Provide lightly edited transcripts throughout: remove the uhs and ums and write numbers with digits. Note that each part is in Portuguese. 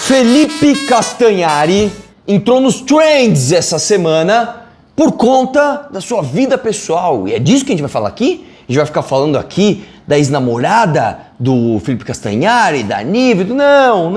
Felipe Castanhari entrou nos trends essa semana por conta da sua vida pessoal. E é disso que a gente vai falar aqui? A gente vai ficar falando aqui da ex-namorada do Felipe Castanhari, da Nive. Não.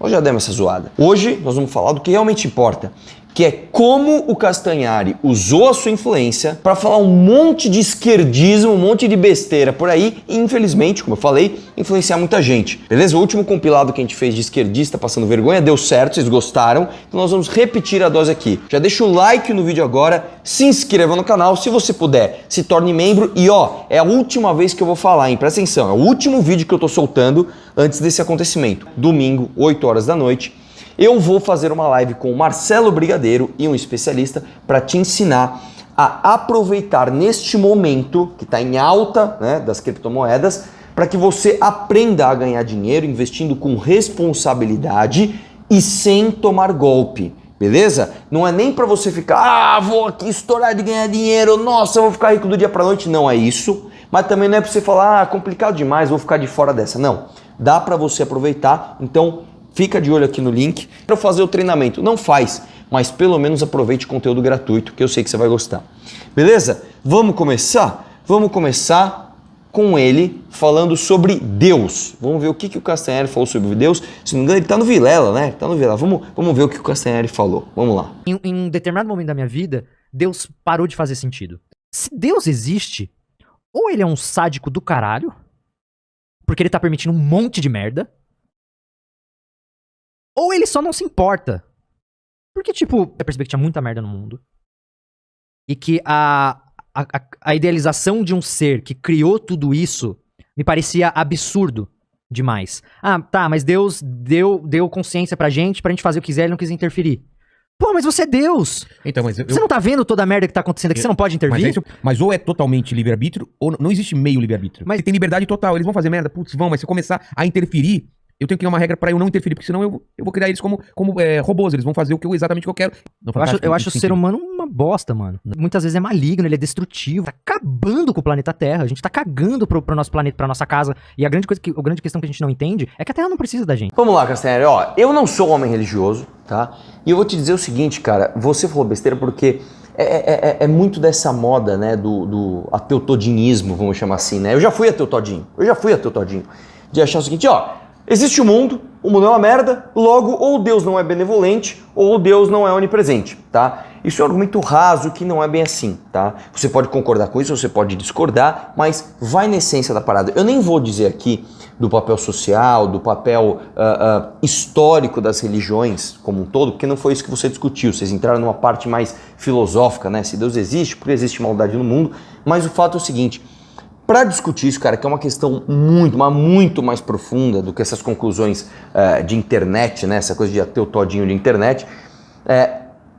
Hoje já demos essa zoada. Hoje nós vamos falar do que realmente importa, que é como o Castanhari usou a sua influência para falar um monte de esquerdismo, um monte de besteira por aí e, infelizmente, como eu falei, influenciar muita gente. Beleza? O último compilado que a gente fez de esquerdista passando vergonha deu certo, vocês gostaram, então nós vamos repetir a dose aqui. Já deixa o like no vídeo agora, se inscreva no canal, se você puder, se torne membro e é a última vez que eu vou falar, hein? Presta atenção, é o último vídeo que eu tô soltando antes desse acontecimento. Domingo, 8 horas da noite. Eu vou fazer uma live com o Marcelo Brigadeiro e um especialista para te ensinar a aproveitar neste momento que está em alta, né, das criptomoedas, para que você aprenda a ganhar dinheiro investindo com responsabilidade e sem tomar golpe, beleza? Não é nem para você ficar, vou aqui estourar de ganhar dinheiro, nossa, eu vou ficar rico do dia para noite, não é isso. Mas também não é para você falar, complicado demais, vou ficar de fora dessa, não. Dá para você aproveitar, então fica de olho aqui no link para fazer o treinamento. Não faz, mas pelo menos aproveite o conteúdo gratuito, que eu sei que você vai gostar. Beleza? Vamos começar? Vamos começar com ele falando sobre Deus. Vamos ver o que o Castanhari falou sobre Deus. Se não me engano, ele está no Vilela, né? Tá no Vilela. Vamos ver o que o Castanhari falou. Vamos lá. Em um determinado momento da minha vida, Deus parou de fazer sentido. Se Deus existe, ou ele é um sádico do caralho, porque ele tá permitindo um monte de merda, ou ele só não se importa. Porque, tipo, eu percebi que tinha muita merda no mundo. E que a idealização de um ser que criou tudo isso me parecia absurdo demais. Ah, tá, mas Deus deu consciência pra gente fazer o que quiser, ele não quis interferir. Pô, mas você é Deus! Então, mas você não tá vendo toda a merda que tá acontecendo aqui? Você não pode intervir? Mas ou é totalmente livre-arbítrio, ou não existe meio livre-arbítrio. Mas tem liberdade total. Eles vão fazer merda, putz, vão, mas se eu começar a interferir, eu tenho que criar uma regra pra eu não interferir, porque senão eu vou criar eles como robôs, eles vão fazer exatamente o que eu quero. Não, eu acho o ser humano uma bosta, mano. Muitas vezes é maligno, ele é destrutivo, tá acabando com o planeta Terra, a gente tá cagando pro nosso planeta, pra nossa casa, e a grande questão que a gente não entende é que a Terra não precisa da gente. Vamos lá, Castanhari, eu não sou um homem religioso, tá? E eu vou te dizer o seguinte, cara, você falou besteira porque é muito dessa moda, né, do ateutodinismo, vamos chamar assim, né? Eu já fui ateu todinho, de achar o seguinte, existe o mundo é uma merda, logo ou Deus não é benevolente ou Deus não é onipresente, tá? Isso é um argumento raso que não é bem assim, tá? Você pode concordar com isso, você pode discordar, mas vai na essência da parada. Eu nem vou dizer aqui do papel social, do papel histórico das religiões como um todo, porque não foi isso que você discutiu, vocês entraram numa parte mais filosófica, né? Se Deus existe, porque existe maldade no mundo, mas o fato é o seguinte, para discutir isso, cara, que é uma questão muito mais profunda do que essas conclusões de internet, né? Essa coisa de ateu todinho de internet,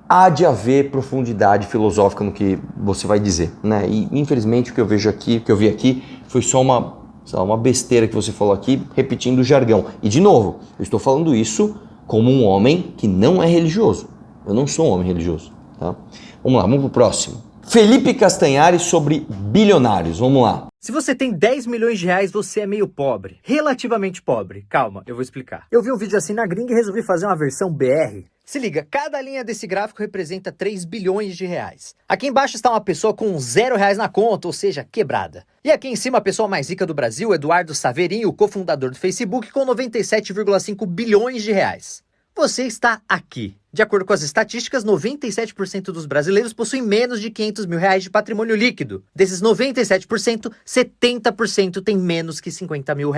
há de haver profundidade filosófica no que você vai dizer, né? E infelizmente o que eu vejo aqui, o que eu vi aqui, foi só uma besteira que você falou aqui, repetindo o jargão. E de novo, eu estou falando isso como um homem que não é religioso. Eu não sou um homem religioso, tá? Vamos lá, vamos pro próximo. Felipe Castanhari sobre bilionários, vamos lá. Se você tem 10 milhões de reais, você é meio pobre. Relativamente pobre. Calma, eu vou explicar. Eu vi um vídeo assim na gringa e resolvi fazer uma versão BR. Se liga, cada linha desse gráfico representa 3 bilhões de reais. Aqui embaixo está uma pessoa com R$0 na conta, ou seja, quebrada. E aqui em cima a pessoa mais rica do Brasil, Eduardo Saverin, o cofundador do Facebook, com 97,5 bilhões de reais. Você está aqui. De acordo com as estatísticas, 97% dos brasileiros possuem menos de R$500 mil de patrimônio líquido. Desses 97%, 70% tem menos que R$50 mil.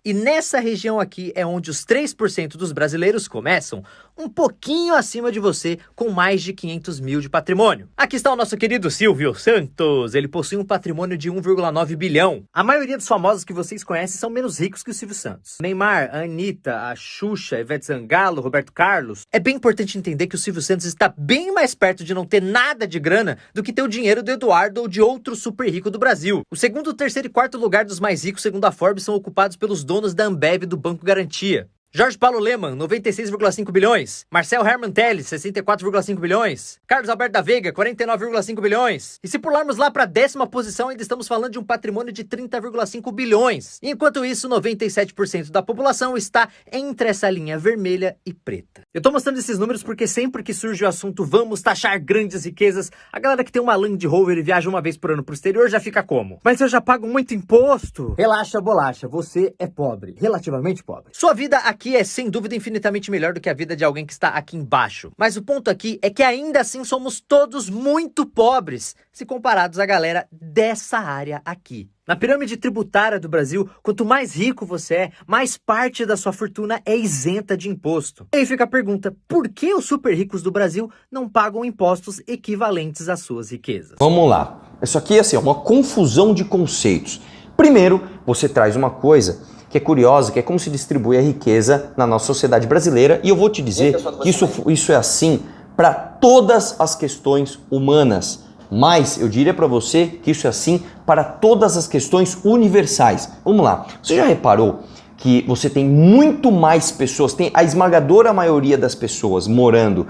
E nessa região aqui é onde os 3% dos brasileiros começam um pouquinho acima de você, com mais de 500 mil de patrimônio. Aqui está o nosso querido Silvio Santos. Ele possui um patrimônio de 1,9 bilhão. A maioria dos famosos que vocês conhecem são menos ricos que o Silvio Santos. Neymar, a Anitta, a Xuxa, Ivete Sangalo, Roberto Carlos. É bem importante entender que o Silvio Santos está bem mais perto de não ter nada de grana do que ter o dinheiro do Eduardo ou de outro super rico do Brasil. O segundo, terceiro e quarto lugar dos mais ricos, segundo a Forbes, são ocupados pelos donos da Ambev e do Banco Garantia. Jorge Paulo Lemann, 96,5 bilhões. Marcel Hermann Telles, 64,5 bilhões. Carlos Alberto da Veiga, 49,5 bilhões. E se pularmos lá para a 10ª posição, ainda estamos falando de um patrimônio de 30,5 bilhões. Enquanto isso, 97% da população está entre essa linha vermelha e preta. Eu tô mostrando esses números porque sempre que surge o assunto vamos taxar grandes riquezas, a galera que tem uma Land Rover e viaja uma vez por ano pro exterior já fica como? Mas eu já pago muito imposto. Relaxa, bolacha, você é pobre, relativamente pobre. Sua vida aqui é sem dúvida infinitamente melhor do que a vida de alguém que está aqui embaixo. Mas o ponto aqui é que ainda assim somos todos muito pobres, se comparados à galera dessa área aqui. Na pirâmide tributária do Brasil, quanto mais rico você é, mais parte da sua fortuna é isenta de imposto. E aí fica a pergunta, por que os super ricos do Brasil não pagam impostos equivalentes às suas riquezas? Vamos lá. Isso aqui assim, é uma confusão de conceitos. Primeiro, você traz uma coisa que é curiosa, que é como se distribui a riqueza na nossa sociedade brasileira, e eu vou te dizer que isso é assim para todas as questões humanas. Mas eu diria para você que isso é assim para todas as questões universais. Vamos lá. Você já reparou que você tem muito mais pessoas, tem a esmagadora maioria das pessoas morando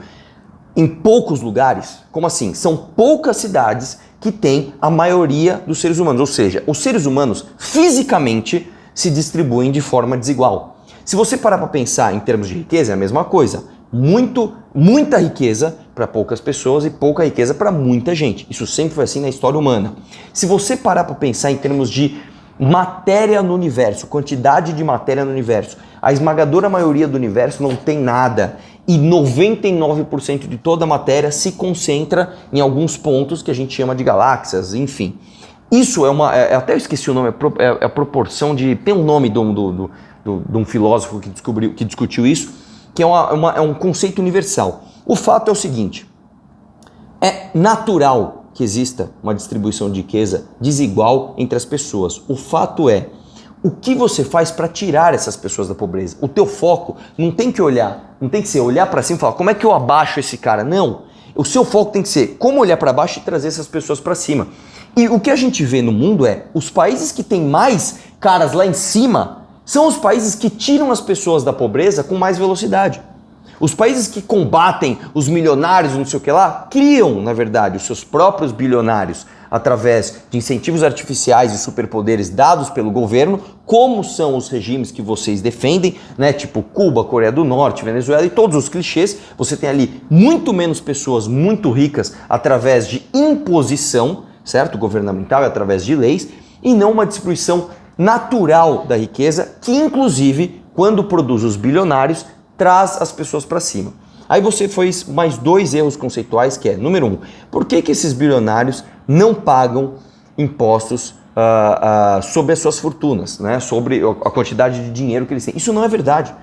em poucos lugares? Como assim? São poucas cidades que têm a maioria dos seres humanos. Ou seja, os seres humanos fisicamente se distribuem de forma desigual. Se você parar para pensar em termos de riqueza, é a mesma coisa. Muita riqueza para poucas pessoas e pouca riqueza para muita gente. Isso sempre foi assim na história humana. Se você parar para pensar em termos de matéria no universo, quantidade de matéria no universo, a esmagadora maioria do universo não tem nada e 99% de toda a matéria se concentra em alguns pontos que a gente chama de galáxias, enfim. Isso até eu esqueci o nome, é a proporção de... Tem um nome de um filósofo que discutiu isso, que é um conceito universal. O fato é o seguinte, é natural que exista uma distribuição de riqueza desigual entre as pessoas. O fato é, o que você faz para tirar essas pessoas da pobreza? O teu foco não tem que ser olhar para cima e falar, como é que eu abaixo esse cara? Não, o seu foco tem que ser como olhar para baixo e trazer essas pessoas para cima. E o que a gente vê no mundo é, os países que têm mais caras lá em cima são os países que tiram as pessoas da pobreza com mais velocidade. Os países que combatem os milionários, não sei o que lá, criam, na verdade, os seus próprios bilionários através de incentivos artificiais e superpoderes dados pelo governo, como são os regimes que vocês defendem, né? Tipo Cuba, Coreia do Norte, Venezuela e todos os clichês. Você tem ali muito menos pessoas muito ricas através de imposição, certo? Governamental e através de leis, e não uma distribuição natural da riqueza, que inclusive, quando produz os bilionários, traz as pessoas para cima. Aí você fez mais 2 erros conceituais, que é, número 1, por que esses bilionários não pagam impostos sobre as suas fortunas, né? Sobre a quantidade de dinheiro que eles têm? Isso não é verdade.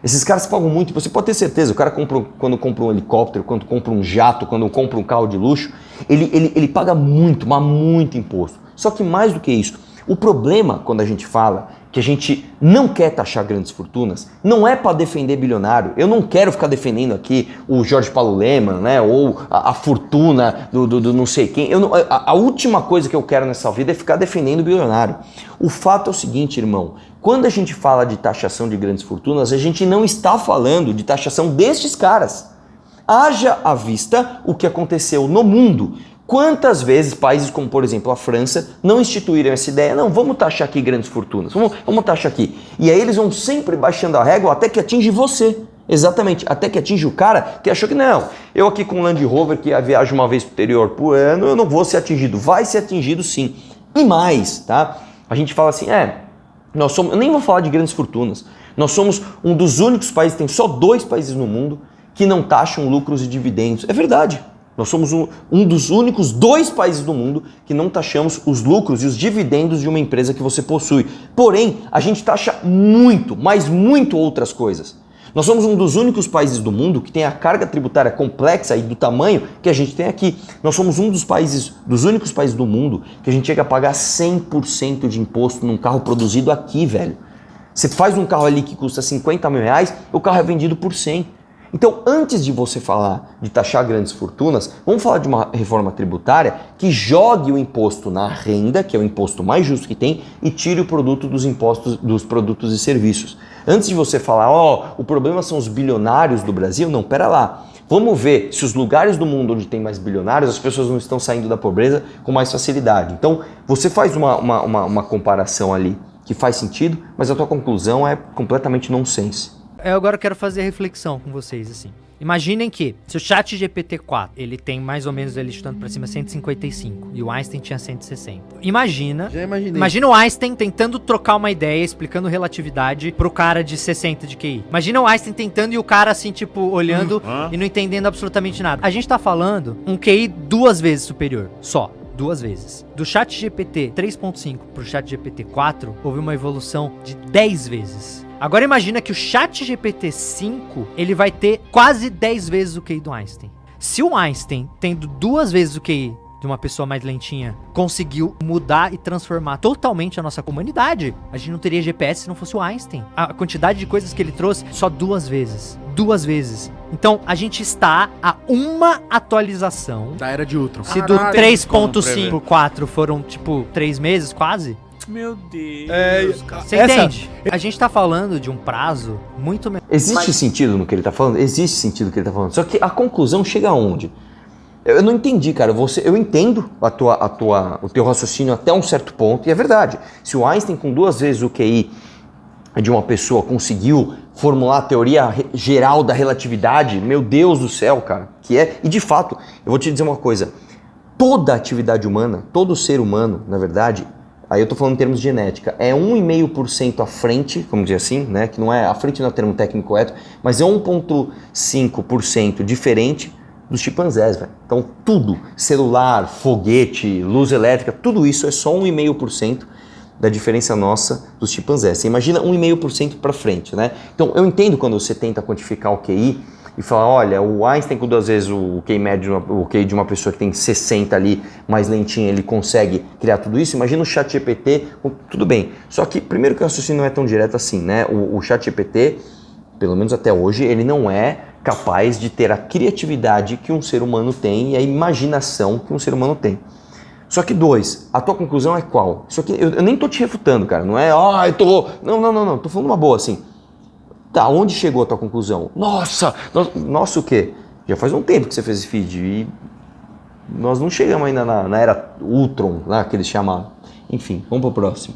Esses caras pagam muito, você pode ter certeza, o cara quando compra um helicóptero, quando compra um jato, quando compra um carro de luxo, ele paga muito, mas muito imposto. Só que mais do que isso, o problema, quando a gente fala que a gente não quer taxar grandes fortunas, não é para defender bilionário. Eu não quero ficar defendendo aqui o Jorge Paulo Lemann, né, ou a fortuna do não sei quem. A última coisa que eu quero nessa vida é ficar defendendo o bilionário. O fato é o seguinte, irmão, quando a gente fala de taxação de grandes fortunas, a gente não está falando de taxação destes caras. Haja à vista o que aconteceu no mundo. Quantas vezes países como, por exemplo, a França, não instituíram essa ideia? Não, vamos taxar aqui grandes fortunas, vamos taxar aqui. E aí eles vão sempre baixando a régua até que atinge você. Exatamente, até que atinge o cara que achou que não, eu aqui com um Land Rover que viajo uma vez pro exterior por ano, eu não vou ser atingido. Vai ser atingido sim. E mais, tá? A gente fala assim, eu nem vou falar de grandes fortunas. Nós somos um dos únicos países, tem só 2 países no mundo que não taxam lucros e dividendos. É verdade. Nós somos um dos únicos 2 países do mundo que não taxamos os lucros e os dividendos de uma empresa que você possui. Porém, a gente taxa muito, mas muito outras coisas. Nós somos um dos únicos países do mundo que tem a carga tributária complexa e do tamanho que a gente tem aqui. Nós somos um dos únicos países do mundo que a gente chega a pagar 100% de imposto num carro produzido aqui, velho. Você faz um carro ali que custa 50 mil reais, o carro é vendido por 100. Então, antes de você falar de taxar grandes fortunas, vamos falar de uma reforma tributária que jogue o imposto na renda, que é o imposto mais justo que tem, e tire o produto dos impostos dos produtos e serviços. Antes de você falar, o problema são os bilionários do Brasil, não, pera lá. Vamos ver se os lugares do mundo onde tem mais bilionários, as pessoas não estão saindo da pobreza com mais facilidade. Então, você faz uma comparação ali que faz sentido, mas a tua conclusão é completamente nonsense. Eu agora quero fazer a reflexão com vocês, assim. Imaginem que, se o chat GPT-4, ele tem mais ou menos, ele chutando pra cima, 155, e o Einstein tinha 160. Já imaginei. Imagina o Einstein tentando trocar uma ideia, explicando relatividade pro cara de 60 de QI. Imagina o Einstein tentando e o cara, assim, tipo, olhando e não entendendo absolutamente nada. A gente tá falando um QI 2 vezes superior, só. 2 vezes. Do chat GPT 3.5 pro chat GPT 4, houve uma evolução de 10 vezes. Agora imagina que o chat GPT 5, ele vai ter quase 10 vezes o QI do Einstein. Se o Einstein, tendo 2 vezes o QI de uma pessoa mais lentinha, conseguiu mudar e transformar totalmente a nossa comunidade, a gente não teria GPS se não fosse o Einstein. A quantidade de coisas que ele trouxe, só 2 vezes. 2 vezes. Então, a gente está a uma atualização Da era de Ultron. se do 3.5 pro 4 foram, tipo, 3 meses, quase. Meu Deus. Você entende? A gente tá falando de um prazo muito... Existe sentido no que ele tá falando? Existe sentido no que ele tá falando. Só que a conclusão chega aonde? Eu não entendi, cara. Eu entendo o teu raciocínio até um certo ponto, e é verdade. Se o Einstein, com 2 vezes o QI de uma pessoa, conseguiu formular a teoria geral da relatividade, meu Deus do céu, cara. E de fato, eu vou te dizer uma coisa. Toda atividade humana, todo ser humano, na verdade, aí eu tô falando em termos de genética, é 1,5% à frente, vamos dizer assim, né? Que não é, à frente não é termo técnico correto, mas é 1,5% diferente dos chimpanzés, velho. Então tudo, celular, foguete, luz elétrica, tudo isso é só 1,5% da diferença nossa dos chimpanzés. Você imagina 1,5% para frente, né? Então eu entendo quando você tenta quantificar o QI e fala, olha, o Einstein com 2 vezes o QI médio, o QI de uma pessoa que tem 60 ali, mais lentinha, ele consegue criar tudo isso. Imagina o ChatGPT, tudo bem. Só que primeiro que o raciocínio não é tão direto assim, né? O ChatGPT, pelo menos até hoje, ele não é capaz de ter a criatividade que um ser humano tem e a imaginação que um ser humano tem. Só que 2, a tua conclusão é qual? Isso aqui, eu nem tô te refutando, cara, não é, não, tô falando uma boa, assim. Tá, onde chegou a tua conclusão? Nossa o quê? Já faz um tempo que você fez esse feed e nós não chegamos ainda na era Ultron, lá que eles chamavam. Enfim, vamos pro próximo.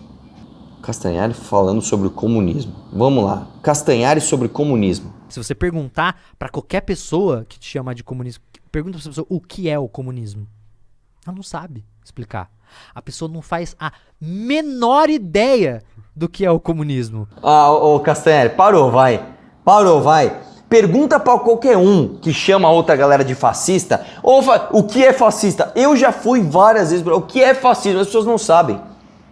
Castanhari falando sobre o comunismo. Vamos lá, Castanhari sobre comunismo. Se você perguntar pra qualquer pessoa que te chama de comunismo, pergunta pra essa pessoa o que é o comunismo. Ela não sabe explicar. A pessoa não faz a menor ideia do que é o comunismo. Ô Castanhari, parou, vai. Pergunta pra qualquer um que chama a outra galera de fascista, o que é fascista? Eu já fui várias vezes, o que é fascismo? As pessoas não sabem.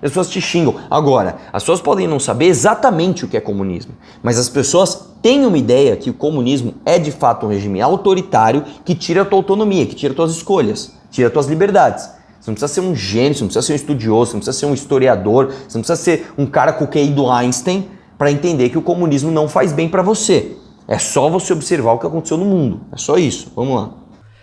As pessoas te xingam. Agora, as pessoas podem não saber exatamente o que é comunismo, mas as pessoas têm uma ideia que o comunismo é de fato um regime autoritário que tira a tua autonomia, que tira as tuas escolhas, tira as tuas liberdades. Você não precisa ser um gênio, você não precisa ser um estudioso, você não precisa ser um historiador, você não precisa ser um cara com o QI do Einstein para entender que o comunismo não faz bem para você. É só você observar o que aconteceu no mundo. É só isso. Vamos lá.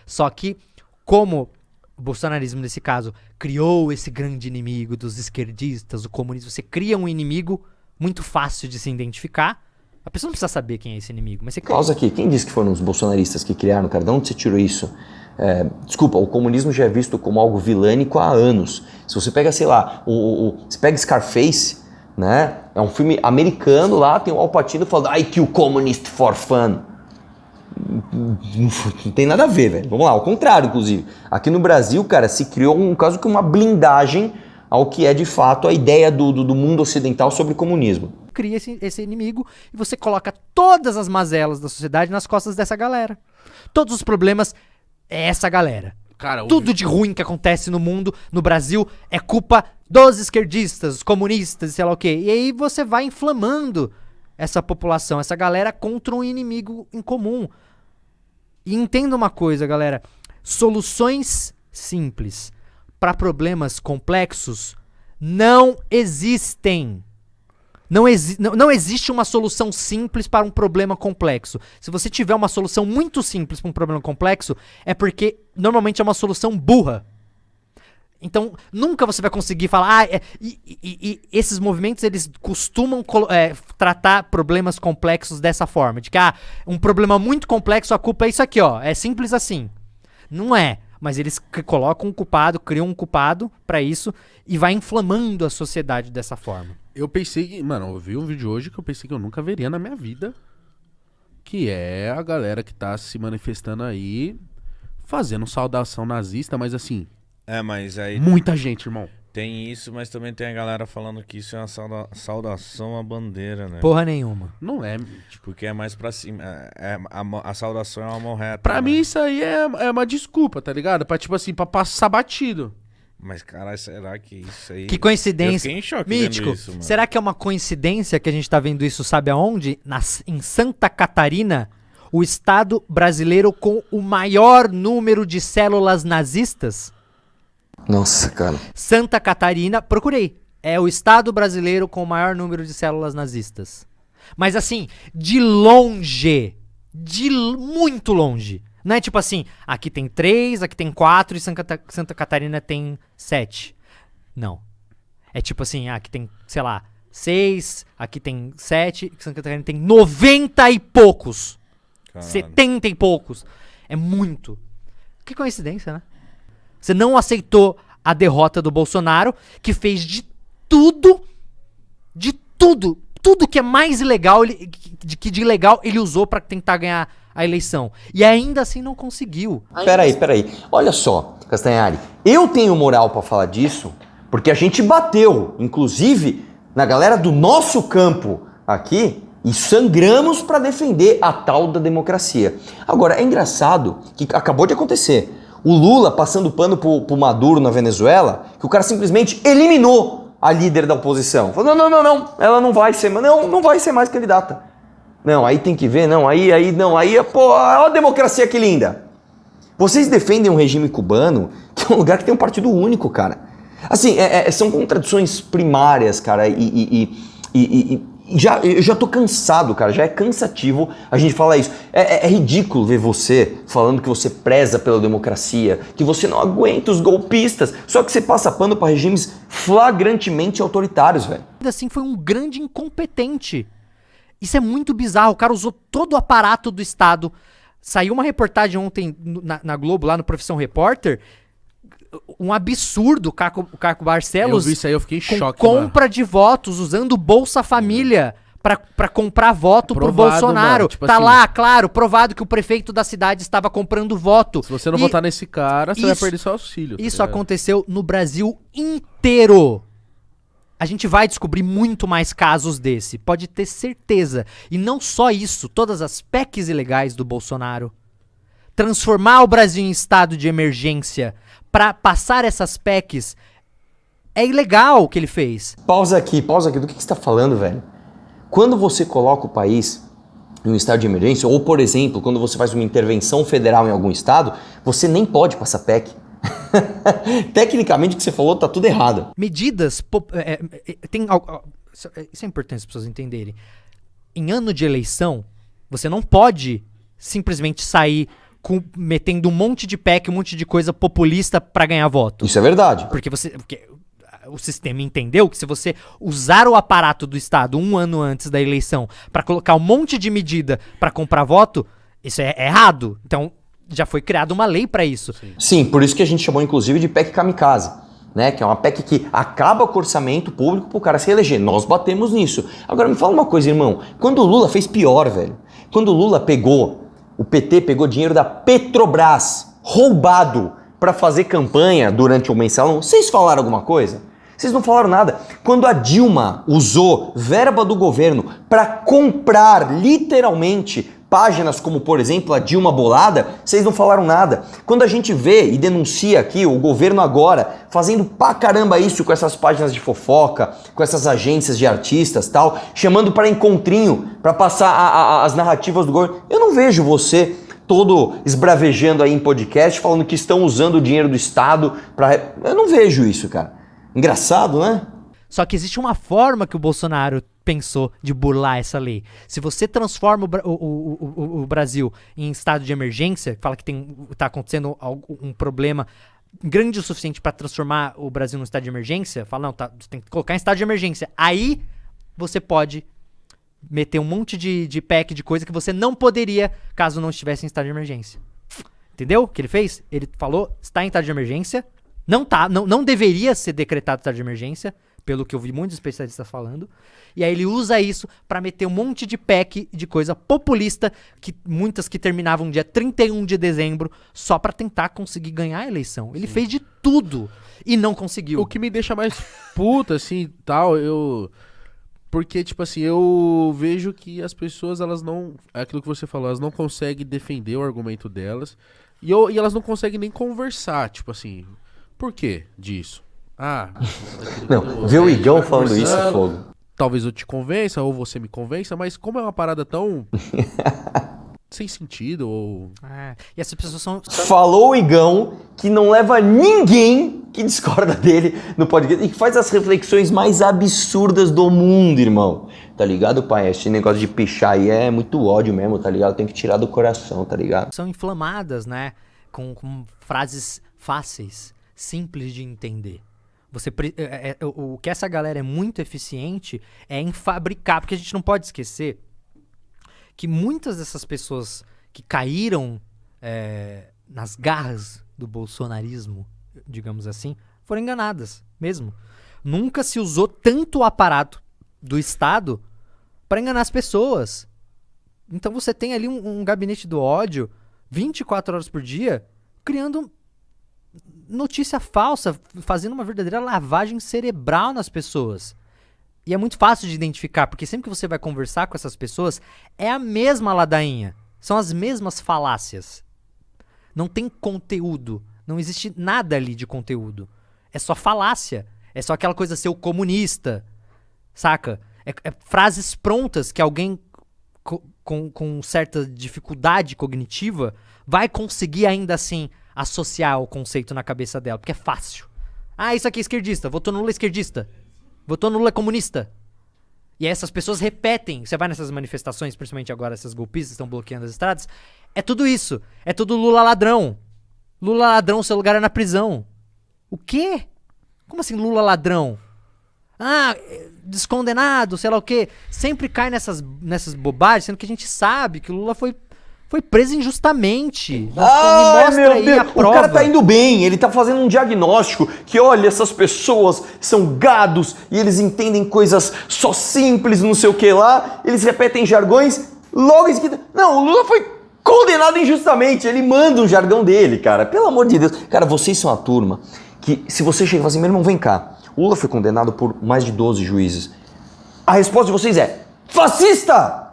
Só que, como o bolsonarismo, nesse caso, criou esse grande inimigo dos esquerdistas, o comunismo, você cria um inimigo muito fácil de se identificar. A pessoa não precisa saber quem é esse inimigo, mas você cria. Pausa aqui. Quem disse que foram os bolsonaristas que criaram, cara? De onde você tirou isso? Desculpa, o comunismo já é visto como algo vilânico há anos. Se você pega, sei lá, você pega Scarface, né? É um filme americano lá, tem o Al Pacino falando I kill communist for fun. Não tem nada a ver, velho. Vamos lá, ao contrário, inclusive. Aqui no Brasil, cara, se criou quase que uma blindagem ao que é de fato a ideia do mundo ocidental sobre o comunismo. Cria esse inimigo e você coloca todas as mazelas da sociedade nas costas dessa galera. Todos os problemas é essa galera. Cara, tudo de ruim que acontece no mundo, no Brasil, é culpa dos esquerdistas, os comunistas, sei lá o quê. E aí você vai inflamando essa população, essa galera contra um inimigo em comum. E entenda uma coisa, galera. Soluções simples para problemas complexos não existem. Não existe uma solução simples para um problema complexo. Se você tiver uma solução muito simples para um problema complexo, é porque normalmente é uma solução burra. Então, nunca você vai conseguir falar... E esses movimentos, eles costumam tratar problemas complexos dessa forma. De que, um problema muito complexo, a culpa é isso aqui, ó. É simples assim. Não é. Mas eles colocam um culpado, criam um culpado pra isso e vai inflamando a sociedade dessa forma. Eu pensei que... Mano, eu vi um vídeo hoje que eu pensei que eu nunca veria na minha vida. Que é a galera que tá se manifestando aí, fazendo saudação nazista, mas assim... mas aí Muita gente, irmão. tem isso, mas também tem a galera falando que isso é uma saudação à bandeira, né? Porra nenhuma. Não é. Porque é mais pra cima. A saudação é uma mão reta. Pra né? mim isso aí é uma desculpa, tá ligado? Pra tipo assim, pra passar batido. Mas, caralho, será que isso aí... Que coincidência. Eu fiquei em choque Mítico, vendo isso, mano. será que é uma coincidência que a gente tá vendo isso, sabe aonde? Em Santa Catarina, o estado brasileiro com o maior número de células nazistas? Nossa, cara. Santa Catarina, procurei. É o estado brasileiro com o maior número de células nazistas. Mas assim, de longe. Muito longe. Não é tipo assim, aqui tem 3, aqui tem 4 e Santa Catarina tem 7. Não. É tipo assim, aqui tem, sei lá, 6, aqui tem 7, Santa Catarina tem 90 e poucos. Caralho. 70 e poucos. É muito. Que coincidência, né? Você não aceitou a derrota do Bolsonaro, que fez de tudo que é mais ilegal, de ilegal ele usou pra tentar ganhar a eleição. E ainda assim não conseguiu. Peraí. Olha só, Castanhari, eu tenho moral pra falar disso, porque a gente bateu, inclusive, na galera do nosso campo aqui, e sangramos pra defender a tal da democracia. Agora, é engraçado que acabou de acontecer. O Lula passando pano pro Maduro na Venezuela, que o cara simplesmente eliminou a líder da oposição. Falou, não, ela não vai ser, não vai ser mais candidata. Não, aí tem que ver, pô, olha a democracia que linda. Vocês defendem um regime cubano, que é um lugar que tem um partido único, cara. Assim, são contradições primárias, cara, eu já tô cansado, cara, já é cansativo a gente falar isso. É ridículo ver você falando que você preza pela democracia, que você não aguenta os golpistas, só que você passa pano pra regimes flagrantemente autoritários, velho. Ainda assim foi um grande incompetente. Isso é muito bizarro, o cara usou todo o aparato do Estado. Saiu uma reportagem ontem na Globo, lá no Profissão Repórter, um absurdo, o Caco Barcelos. Eu vi isso aí, eu fiquei em choque, compra mano. de votos, usando Bolsa Família pra comprar voto pro Provado, Bolsonaro. mano, tipo tá assim, lá, claro, provado que o prefeito da cidade estava comprando voto. Se você não E votar nesse cara, você vai isso- perder seu auxílio. tá Isso ligado? aconteceu no Brasil inteiro. A gente vai descobrir muito mais casos desse, pode ter certeza. E não só isso, todas as PECs ilegais do Bolsonaro. Transformar o Brasil em estado de emergência pra passar essas PECs é ilegal o que ele fez. Pausa aqui, do que você tá falando, velho? Quando você coloca o país em um estado de emergência, ou por exemplo, quando você faz uma intervenção federal em algum estado, você nem pode passar PEC. Tecnicamente o que você falou tá tudo errado. Medidas... Isso é importante as pessoas entenderem. Em ano de eleição, você não pode simplesmente sair metendo um monte de PEC, um monte de coisa populista pra ganhar voto. Isso é verdade. Porque o sistema entendeu que se você usar o aparato do Estado um ano antes da eleição pra colocar um monte de medida pra comprar voto, isso é errado. Então, já foi criada uma lei pra isso. Sim, por isso que a gente chamou inclusive de PEC kamikaze, né? Que é uma PEC que acaba com o orçamento público pro cara se eleger. Nós batemos nisso. Agora me fala uma coisa, irmão. Quando o Lula fez pior, velho. Quando o Lula o PT pegou dinheiro da Petrobras, roubado, pra fazer campanha durante o mensalão, vocês falaram alguma coisa? Vocês não falaram nada. Quando a Dilma usou verba do governo pra comprar, literalmente, páginas como, por exemplo, a Dilma Bolada, vocês não falaram nada. Quando a gente vê e denuncia aqui o governo agora fazendo pra caramba isso com essas páginas de fofoca, com essas agências de artistas tal, chamando para encontrinho, pra passar as narrativas do governo, eu não vejo você todo esbravejando aí em podcast, falando que estão usando o dinheiro do Estado pra... Eu não vejo isso, cara. Engraçado, né? Só que existe uma forma que o Bolsonaro pensou de burlar essa lei. Se você transforma o Brasil em estado de emergência, fala que tá acontecendo um problema grande o suficiente para transformar o Brasil num estado de emergência, fala, não, você tem que colocar em estado de emergência. Aí você pode meter um monte de PEC de coisa que você não poderia caso não estivesse em estado de emergência. Entendeu o que ele fez? Ele falou, está em estado de emergência, não deveria ser decretado estado de emergência, pelo que eu vi muitos especialistas falando, e aí ele usa isso pra meter um monte de PEC de coisa populista, muitas que terminavam dia 31 de dezembro, só pra tentar conseguir ganhar a eleição. Ele fez de tudo e não conseguiu. O que me deixa mais puta, assim, tal, porque, tipo assim, eu vejo que as pessoas, elas não... É aquilo que você falou, elas não conseguem defender o argumento delas, e elas não conseguem nem conversar, tipo assim, por que disso? Não, ver o Igão falando isso é fogo. Talvez eu te convença, ou você me convença, mas como é uma parada tão sem sentido, ou... E essas pessoas são... Falou o Igão que não leva ninguém que discorda dele no podcast e que faz as reflexões mais absurdas do mundo, irmão. Tá ligado, pai? Esse negócio de pichar aí é muito ódio mesmo, tá ligado? Tem que tirar do coração, tá ligado? São inflamadas, né? Com frases fáceis, simples de entender. O que essa galera é muito eficiente é em fabricar, porque a gente não pode esquecer que muitas dessas pessoas que caíram nas garras do bolsonarismo, digamos assim, foram enganadas mesmo. Nunca se usou tanto o aparato do Estado para enganar as pessoas. Então você tem ali um gabinete do ódio 24 horas por dia criando notícia falsa, fazendo uma verdadeira lavagem cerebral nas pessoas. E é muito fácil de identificar, porque sempre que você vai conversar com essas pessoas, é a mesma ladainha. São as mesmas falácias. Não tem conteúdo. Não existe nada ali de conteúdo. É só falácia. É só aquela coisa ser o comunista. Saca? É frases prontas que alguém com certa dificuldade cognitiva vai conseguir ainda assim associar o conceito na cabeça dela, porque é fácil. Isso aqui é esquerdista, votou no Lula esquerdista, votou no Lula comunista. E aí essas pessoas repetem, você vai nessas manifestações, principalmente agora essas golpistas estão bloqueando as estradas, é tudo isso, é tudo Lula ladrão. Lula ladrão, seu lugar é na prisão. O quê? Como assim Lula ladrão? Descondenado, sei lá o quê. Sempre cai nessas bobagens, sendo que a gente sabe que o Lula foi preso injustamente. Me mostra aí a prova. O cara tá indo bem, ele tá fazendo um diagnóstico que, olha, essas pessoas são gados e eles entendem coisas só simples, não sei o que lá, eles repetem jargões, logo em seguida... Não, o Lula foi condenado injustamente, ele manda um jargão dele, cara. Pelo amor de Deus. Cara, vocês são a turma que, se você chega e fala assim, meu irmão, vem cá, o Lula foi condenado por mais de 12 juízes. A resposta de vocês é, fascista!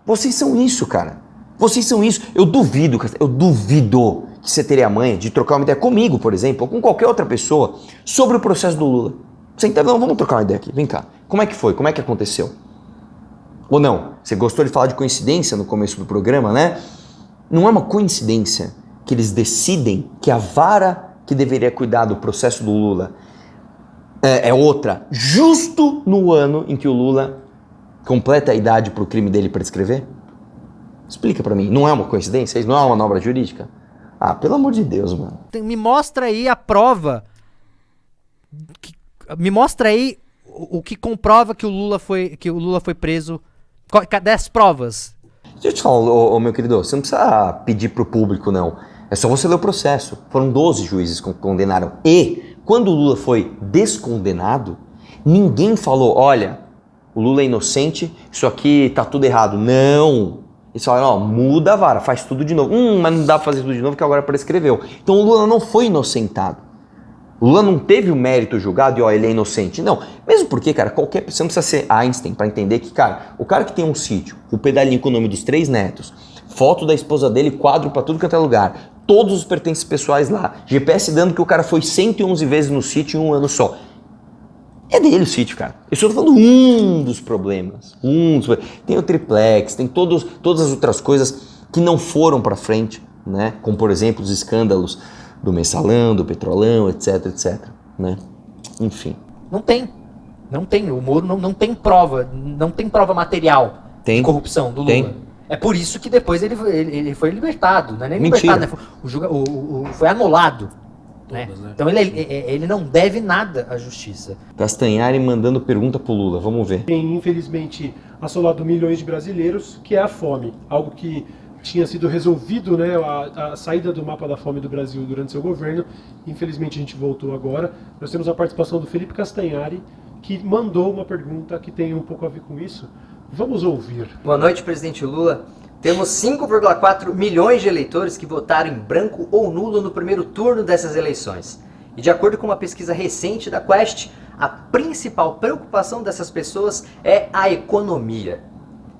Vocês são isso, cara. Vocês são isso. Eu duvido que você teria a manha de trocar uma ideia comigo, por exemplo, ou com qualquer outra pessoa, sobre o processo do Lula. Não, vamos trocar uma ideia aqui, vem cá. Como é que foi? Como é que aconteceu? Ou não? Você gostou de falar de coincidência no começo do programa, né? Não é uma coincidência que eles decidem que a vara que deveria cuidar do processo do Lula é outra, justo no ano em que o Lula completa a idade para o crime dele prescrever? Explica pra mim, não é uma coincidência? Isso não é uma manobra jurídica? Pelo amor de Deus, mano. Me mostra aí a prova. Me mostra aí o que comprova que o Lula foi preso. Cadê as provas? Deixa eu te falar, meu querido, você não precisa pedir pro público, não. É só você ler o processo. Foram 12 juízes que condenaram. E, quando o Lula foi descondenado, ninguém falou, olha, o Lula é inocente, isso aqui tá tudo errado. Não! Eles falaram, muda a vara, faz tudo de novo. Mas não dá pra fazer tudo de novo, que agora prescreveu. Então o Lula não foi inocentado. O Lula não teve o mérito julgado e, ele é inocente. Não. Mesmo porque, cara, qualquer pessoa, não precisa ser Einstein pra entender que, cara, o cara que tem um sítio, o pedalinho com o nome dos 3 netos, foto da esposa dele, quadro pra tudo quanto é lugar, todos os pertences pessoais lá, GPS dando que o cara foi 111 vezes no sítio em um ano só. É dele o sítio, cara. Eu estou falando um dos problemas. Tem o triplex, tem todas as outras coisas que não foram pra frente, né? Como, por exemplo, os escândalos do Mensalão, do Petrolão, etc, né? Enfim. Não tem. Não tem, o Moro não tem prova, não tem prova material Tem. de corrupção do Lula. Tem. É por isso que depois ele foi libertado, não é nem Mentira. libertado, né? Foi anulado. Né? Todas, né? Então ele não deve nada à justiça. Castanhari mandando pergunta pro Lula, vamos ver. Tem, infelizmente, assolado milhões de brasileiros, que é a fome. Algo que tinha sido resolvido, né, a saída do mapa da fome do Brasil durante seu governo. Infelizmente, a gente voltou agora. Nós temos a participação do Felipe Castanhari, que mandou uma pergunta que tem um pouco a ver com isso. Vamos ouvir. Boa noite, presidente Lula. Temos 5,4 milhões de eleitores que votaram em branco ou nulo no primeiro turno dessas eleições. E de acordo com uma pesquisa recente da Quest, a principal preocupação dessas pessoas é a economia.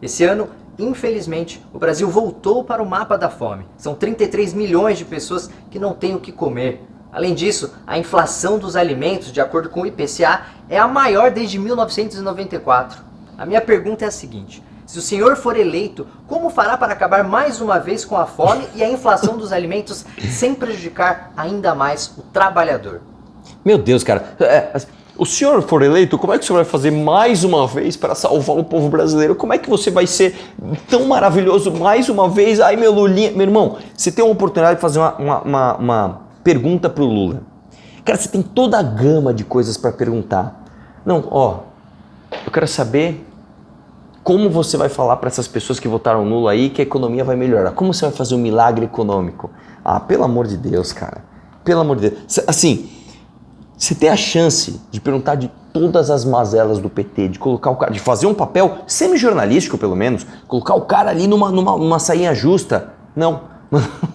Esse ano, infelizmente, o Brasil voltou para o mapa da fome. São 33 milhões de pessoas que não têm o que comer. Além disso, a inflação dos alimentos, de acordo com o IPCA, é a maior desde 1994. A minha pergunta é a seguinte: se o senhor for eleito, como fará para acabar mais uma vez com a fome e a inflação dos alimentos sem prejudicar ainda mais o trabalhador? Meu Deus, cara. O senhor for eleito, como é que o senhor vai fazer mais uma vez para salvar o povo brasileiro? Como é que você vai ser tão maravilhoso mais uma vez? Ai, meu Lulinha. Meu irmão, você tem uma oportunidade de fazer uma pergunta pro Lula. Cara, você tem toda a gama de coisas para perguntar. Não, ó, eu quero saber como você vai falar para essas pessoas que votaram nulo aí que a economia vai melhorar. Como você vai fazer um milagre econômico? Ah, pelo amor de Deus, cara. Pelo amor de Deus. Assim, você tem a chance de perguntar de todas as mazelas do PT, de colocar o cara, de fazer um papel semi-jornalístico, pelo menos, colocar o cara ali numa sainha justa. Não,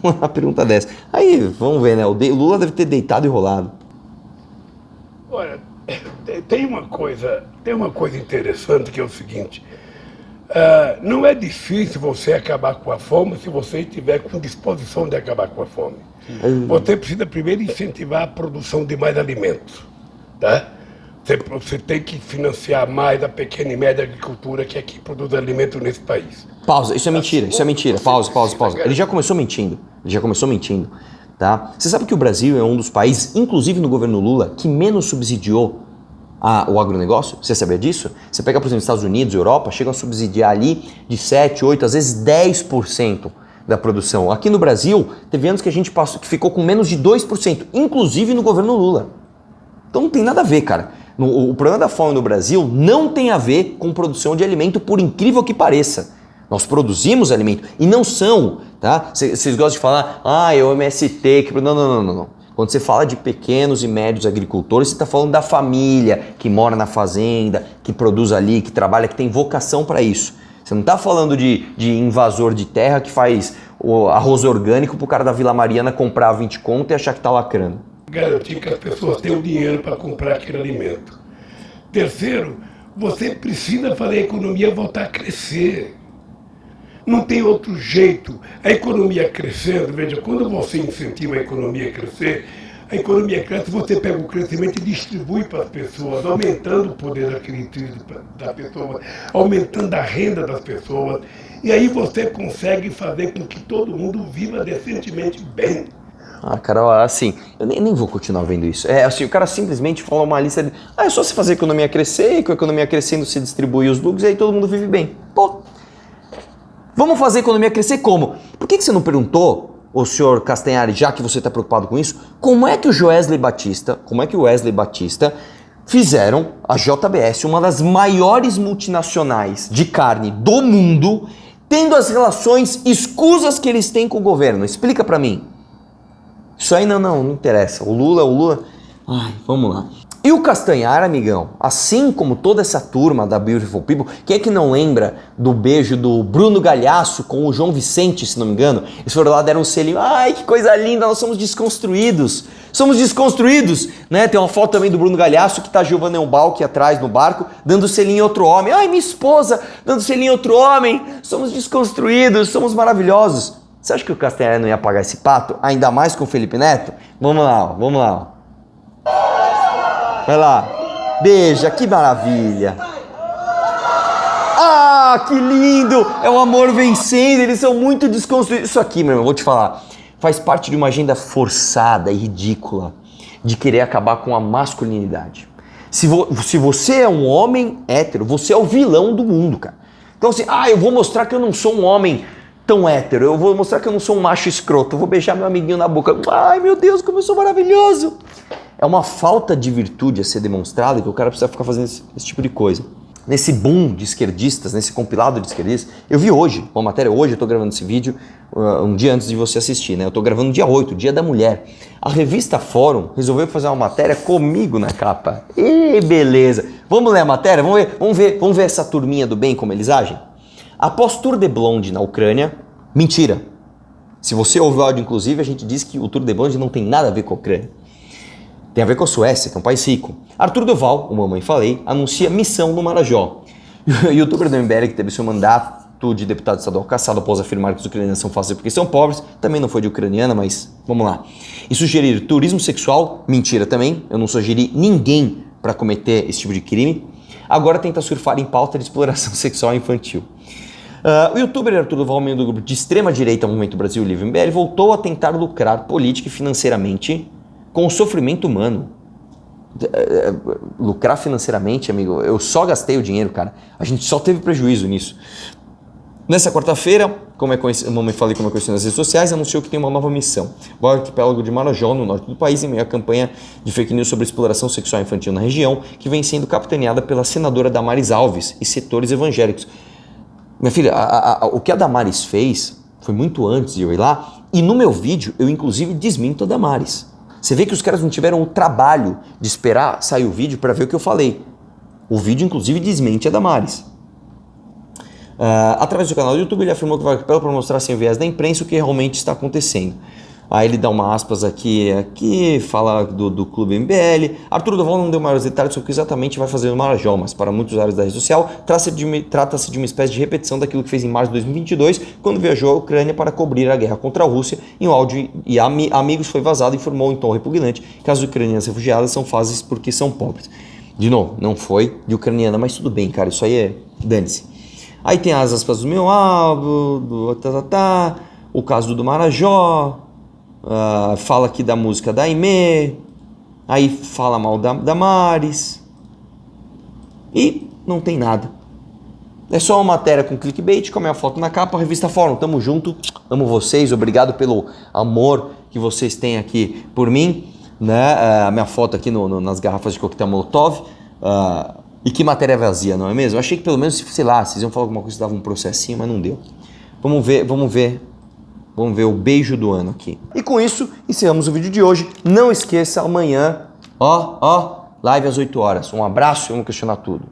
uma pergunta dessa. Aí, vamos ver, né? O Lula deve ter deitado e rolado. Olha, tem uma coisa interessante que é o seguinte. Não é difícil você acabar com a fome se você estiver com disposição de acabar com a fome. Você precisa primeiro incentivar a produção de mais alimentos, tá? Você tem que financiar mais a pequena e média agricultura que aqui produz alimento nesse país. Pausa, isso é mentira, isso é mentira. Pausa. Ele já começou mentindo, tá? Você sabe que o Brasil é um dos países, inclusive no governo Lula, que menos subsidiou o agronegócio? Você sabia disso? Você pega, por exemplo, Estados Unidos, Europa, chegam a subsidiar ali de 7, 8, às vezes 10% da produção. Aqui no Brasil, teve anos que a gente passou, que ficou com menos de 2%, inclusive no governo Lula. Então não tem nada a ver, cara. O problema da fome no Brasil não tem a ver com produção de alimento, por incrível que pareça. Nós produzimos alimento e não são, tá? Vocês gostam de falar, é o MST que... Não. Quando você fala de pequenos e médios agricultores, você está falando da família que mora na fazenda, que produz ali, que trabalha, que tem vocação para isso. Você não está falando de invasor de terra que faz o arroz orgânico para o cara da Vila Mariana comprar 20 conto e achar que está lacrando. Garantir que as pessoas tenham dinheiro para comprar aquele alimento. Terceiro, você precisa fazer a economia voltar a crescer. Não tem outro jeito. A economia crescendo, veja, quando você incentiva a economia a crescer, a economia cresce, você pega o crescimento e distribui para as pessoas, aumentando o poder aquisitivo da pessoa, aumentando a renda das pessoas. E aí você consegue fazer com que todo mundo viva decentemente bem. Cara, assim, eu nem vou continuar vendo isso. Assim, o cara simplesmente fala uma lista de... é só você fazer a economia crescer, e com a economia crescendo se distribui os lucros, e aí todo mundo vive bem. Pô, vamos fazer a economia crescer como? Por que você não perguntou, o senhor Castanhari, já que você está preocupado com isso, como é que o Wesley Batista fizeram a JBS, uma das maiores multinacionais de carne do mundo, tendo as relações escusas que eles têm com o governo? Explica pra mim. Isso aí não interessa. O Lula... Ai, vamos lá. E o Castanhari, amigão, assim como toda essa turma da Beautiful People, quem é que não lembra do beijo do Bruno Galhaço com o João Vicente, se não me engano? Eles foram lá, deram um selinho. Ai, que coisa linda, nós somos desconstruídos. Somos desconstruídos, né? Tem uma foto também do Bruno Galhaço, que tá Giovanna Eubal aqui atrás no barco, dando selinho em outro homem. Ai, minha esposa, dando selinho em outro homem. Somos desconstruídos, somos maravilhosos. Você acha que o Castanhari não ia pagar esse pato? Ainda mais com o Felipe Neto? Vamos lá. Vai lá. Beija, que maravilha. Ah, que lindo. É o amor vencendo, eles são muito desconstruídos. Isso aqui, meu irmão, vou te falar, faz parte de uma agenda forçada e ridícula de querer acabar com a masculinidade. Se você é um homem hétero, você é o vilão do mundo, cara. Então assim, eu vou mostrar que eu não sou um homem tão hétero, eu vou mostrar que eu não sou um macho escroto, eu vou beijar meu amiguinho na boca. Ai, meu Deus, como eu sou maravilhoso! É uma falta de virtude a ser demonstrada que o cara precisa ficar fazendo esse tipo de coisa. Nesse boom de esquerdistas, nesse compilado de esquerdistas, eu vi hoje, uma matéria hoje, eu tô gravando esse vídeo um dia antes de você assistir, né? Eu tô gravando dia 8, dia da mulher. A revista Fórum resolveu fazer uma matéria comigo na capa. E beleza! Vamos ler a matéria? Vamos ver essa turminha do bem, como eles agem? Após Tour de Blonde na Ucrânia, mentira. Se você ouve o áudio, inclusive, a gente diz que o Tour de Blonde não tem nada a ver com a Ucrânia. Tem a ver com a Suécia, que é um país rico. Arthur Duval, o Mamãe Falei, anuncia missão no Marajó. O youtuber do MBL, que teve seu mandato de deputado estadual cassado após afirmar que os ucranianos são fáceis porque são pobres, também não foi de ucraniana, mas vamos lá. E sugerir turismo sexual, mentira também, eu não sugeri ninguém para cometer esse tipo de crime. Agora tenta surfar em pauta de exploração sexual infantil. O youtuber Arthur Duval, membro do grupo de extrema direita Movimento Brasil Livre MBL, voltou a tentar lucrar política e financeiramente com o sofrimento humano. Lucrar financeiramente, amigo, eu só gastei o dinheiro, cara. A gente só teve prejuízo nisso. Nessa quarta-feira, como é conhecido nas redes sociais, anunciou que tem uma nova missão. O arquipélago de Marajó, no norte do país, em meio à campanha de fake news sobre exploração sexual infantil na região, que vem sendo capitaneada pela senadora Damares Alves e setores evangélicos. Minha filha, o que a Damares fez foi muito antes de eu ir lá, e no meu vídeo eu inclusive desminto a Damares. Você vê que os caras não tiveram o trabalho de esperar sair o vídeo para ver o que eu falei. O vídeo inclusive desmente a Damares. Através do canal do YouTube ele afirmou que vai para mostrar sem o viés da imprensa o que realmente está acontecendo. Aí ele dá uma aspas aqui, fala do Clube MBL. Arthur Duval não deu maiores detalhes sobre o que exatamente vai fazer no Marajó, mas para muitos usuários da rede social, trata-se de uma espécie de repetição daquilo que fez em março de 2022, quando viajou à Ucrânia para cobrir a guerra contra a Rússia. Em um áudio e amigos foi vazado e informou em tom repugnante que as ucranianas refugiadas são fáceis porque são pobres. De novo, não foi de ucraniana, mas tudo bem, cara, isso aí é... dane-se. Aí tem as aspas do meu álbum, o caso do Marajó... fala aqui da música da Aimee, aí fala mal da Damares e não tem nada. É só uma matéria com clickbait, com a minha foto na capa, revista Fórum, tamo junto, amo vocês, obrigado pelo amor que vocês têm aqui por mim, né? A minha foto aqui nas garrafas de coquetel Molotov, e que matéria vazia, não é mesmo? Eu achei que pelo menos, sei lá, vocês iam falar alguma coisa que dava um processinho, mas não deu. Vamos ver o beijo do ano aqui. E com isso, encerramos o vídeo de hoje. Não esqueça, amanhã, live às 8 horas. Um abraço e vamos questionar tudo.